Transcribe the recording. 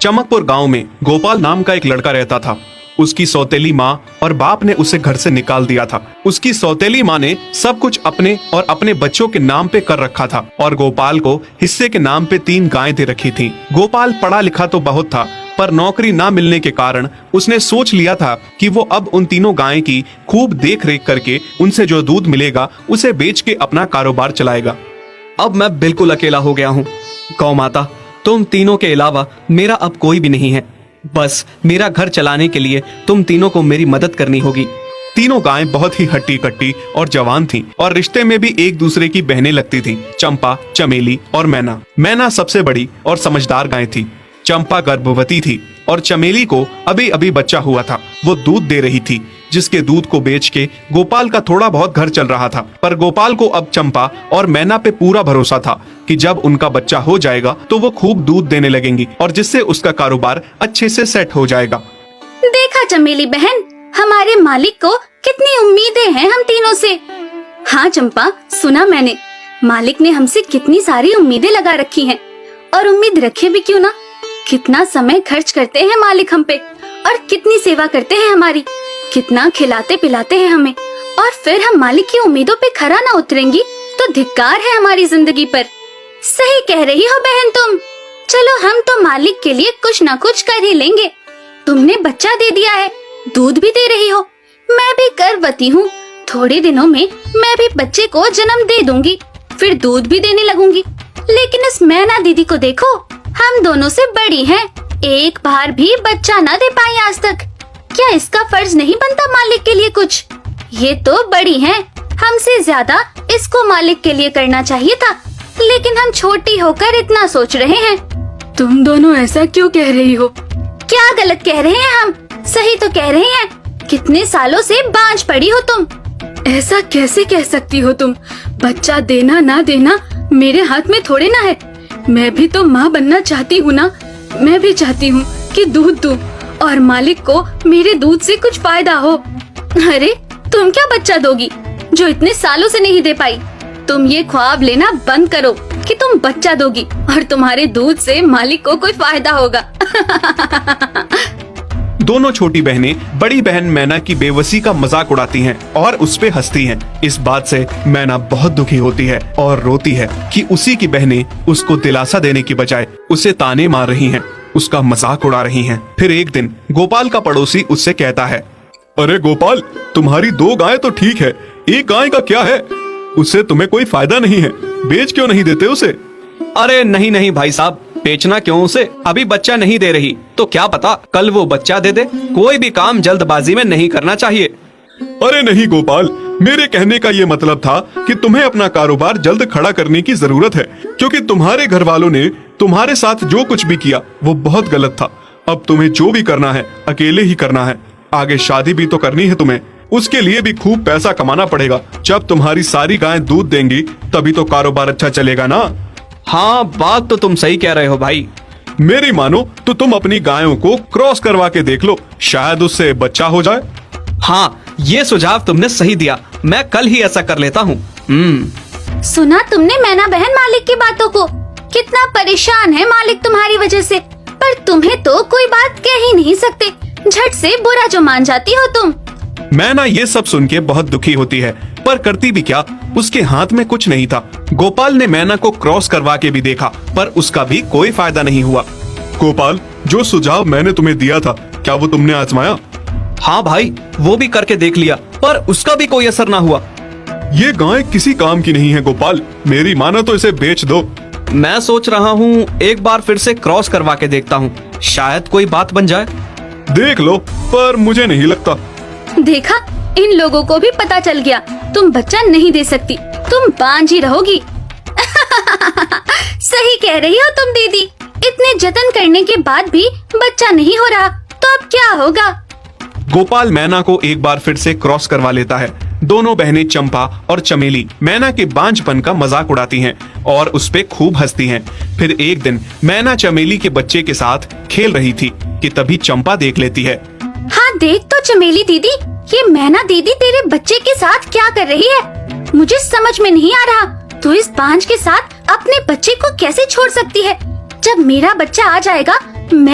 चमकपुर गांव में गोपाल नाम का एक लड़का रहता था। उसकी सौतेली माँ और बाप ने उसे घर से निकाल दिया था। उसकी सौतेली माँ ने सब कुछ अपने और अपने बच्चों के नाम पे कर रखा था और गोपाल को हिस्से के नाम पे 3 गायें दे रखी थीं। गोपाल पढ़ा लिखा तो बहुत था, पर नौकरी ना मिलने के कारण उसने सोच लिया था कि वो अब उन तीनों गायें की खूब देख रेख करके उनसे जो दूध मिलेगा उसे बेच के अपना कारोबार चलाएगा। अब मैं बिल्कुल अकेला हो गया हूँ। गौ माता, तुम तीनों के अलावा मेरा अब कोई भी नहीं है। बस मेरा घर चलाने के लिए तुम तीनों को मेरी मदद करनी होगी। तीनों गायें बहुत ही हट्टी कट्टी और जवान थीं और रिश्ते में भी एक दूसरे की बहनें लगती थीं। चंपा, चमेली और मैना। मैना सबसे बड़ी और समझदार गाय थी। चंपा गर्भवती थी और चमेली को अभी अभी बच्चा हुआ था। वो दूध दे रही थी, जिसके दूध को बेच के गोपाल का थोड़ा बहुत घर चल रहा था। पर गोपाल को अब चंपा और मैना पे पूरा भरोसा था कि जब उनका बच्चा हो जाएगा तो वो खूब दूध देने लगेंगी और जिससे उसका कारोबार अच्छे से सेट हो जाएगा। देखा चमेली बहन, हमारे मालिक को कितनी उम्मीदें हैं हम तीनों से। हाँ चंपा, सुना मैंने, मालिक ने हमसे कितनी सारी उम्मीदें लगा रखी हैं। और उम्मीद रखे भी क्यों ना, कितना समय खर्च करते हैं मालिक हम पे और कितनी सेवा करते हैं हमारी, कितना खिलाते पिलाते हैं हमें। और फिर हम मालिक की उम्मीदों पे खरा ना उतरेंगी तो धिक्कार है हमारी जिंदगी पर। सही कह रही हो बहन तुम। चलो हम तो मालिक के लिए कुछ ना कुछ कर ही लेंगे। तुमने बच्चा दे दिया है, दूध भी दे रही हो, मैं भी गर्भवती हूँ। थोड़े दिनों में मैं भी बच्चे को जन्म दे दूंगी, फिर दूध भी देने लगूंगी। लेकिन इस मैना दीदी को देखो, हम दोनों से बड़ी हैं, एक बार भी बच्चा ना दे पाई आज तक। क्या इसका फर्ज नहीं बनता मालिक के लिए कुछ? ये तो बड़ी हैं, हमसे ज्यादा इसको मालिक के लिए करना चाहिए था, लेकिन हम छोटी होकर इतना सोच रहे हैं। तुम दोनों ऐसा क्यों कह रही हो? क्या गलत कह रहे हैं हम? सही तो कह रहे हैं। कितने सालों से बांझ पड़ी हो तुम। ऐसा कैसे कह सकती हो तुम? बच्चा देना ना देना मेरे हाथ में थोड़े ना है। मैं भी तो माँ बनना चाहती हूँ ना। मैं भी चाहती हूँ कि दूध दूँ और मालिक को मेरे दूध से कुछ फायदा हो। अरे तुम क्या बच्चा दोगी जो इतने सालों से नहीं दे पाई? तुम ये ख्वाब लेना बंद करो कि तुम बच्चा दोगी और तुम्हारे दूध से मालिक को कोई फायदा होगा। दोनों छोटी बहनें बड़ी बहन मैना की बेबसी का मजाक उड़ाती हैं और उस पे हंसती हैं। इस बात से मैना बहुत दुखी होती है और रोती है कि उसी की बहनें उसको दिलासा देने की बजाय उसे ताने मार रही हैं, उसका मजाक उड़ा रही हैं। फिर एक दिन गोपाल का पड़ोसी उससे कहता है, अरे गोपाल, तुम्हारी 2 गायें तो ठीक है, एक गाय का क्या है? उससे तुम्हें कोई फायदा नहीं है, बेच क्यों नहीं देते उसे? अरे नहीं नहीं भाई साहब, बेचना क्यों उसे? अभी बच्चा नहीं दे रही तो क्या पता कल वो बच्चा दे दे। कोई भी काम जल्दबाजी में नहीं करना चाहिए। अरे नहीं गोपाल, मेरे कहने का ये मतलब था कि तुम्हें अपना कारोबार जल्द खड़ा करने की जरूरत है, क्योंकि तुम्हारे घर वालों ने तुम्हारे साथ जो कुछ भी किया वो बहुत गलत था। अब तुम्हें जो भी करना है अकेले ही करना है। आगे शादी भी तो करनी है तुम्हें, उसके लिए भी खूब पैसा कमाना पड़ेगा। जब तुम्हारी सारी गायें दूध देंगी तभी तो कारोबार अच्छा चलेगा ना। हाँ, बात तो तुम सही कह रहे हो भाई। मेरी मानो तो तुम अपनी गायों को क्रॉस करवा के देख लो, शायद उससे बच्चा हो जाए। हाँ, ये सुझाव तुमने सही दिया, मैं कल ही ऐसा कर लेता हूँ। सुना तुमने मैना बहन मालिक की बातों को? कितना परेशान है मालिक तुम्हारी वजह से, पर तुम्हें तो कोई बात कह ही नहीं सकते। झट से बुरा जो मान जाती हो तुम। मैना ये सब सुन के बहुत दुखी होती है, पर करती भी क्या, उसके हाथ में कुछ नहीं था। गोपाल ने मैना को क्रॉस करवा के भी देखा, पर उसका भी कोई फायदा नहीं हुआ। गोपाल, जो सुझाव मैंने तुम्हें दिया था, क्या वो तुमने आजमाया? हाँ भाई, वो भी करके देख लिया, पर उसका भी कोई असर ना हुआ। ये गाय किसी काम की नहीं है गोपाल, मेरी मानो तो इसे बेच दो। मैं सोच रहा हूँ एक बार फिर से क्रॉस करवा के देखता हूँ, शायद कोई बात बन जाए। देख लो, पर मुझे नहीं लगता। देखा, इन लोगों को भी पता चल गया, तुम बच्चा नहीं दे सकती, तुम बांझ ही रहोगी। सही कह रही हो तुम दीदी, इतने जतन करने के बाद भी बच्चा नहीं हो रहा, तो अब क्या होगा? गोपाल मैना को एक बार फिर से क्रॉस करवा लेता है। दोनों बहनें चंपा और चमेली मैना के बांझपन का मजाक उड़ाती हैं और उस पे खूब हंसती हैं। फिर एक दिन मैना चमेली के बच्चे के साथ खेल रही थी कि तभी चंपा देख लेती है। हाँ देख तो चमेली दीदी, ये मैना दीदी तेरे बच्चे के साथ क्या कर रही है? मुझे समझ में नहीं आ रहा, तू इस बांझ के साथ अपने बच्चे को कैसे छोड़ सकती है? जब मेरा बच्चा आ जाएगा मैं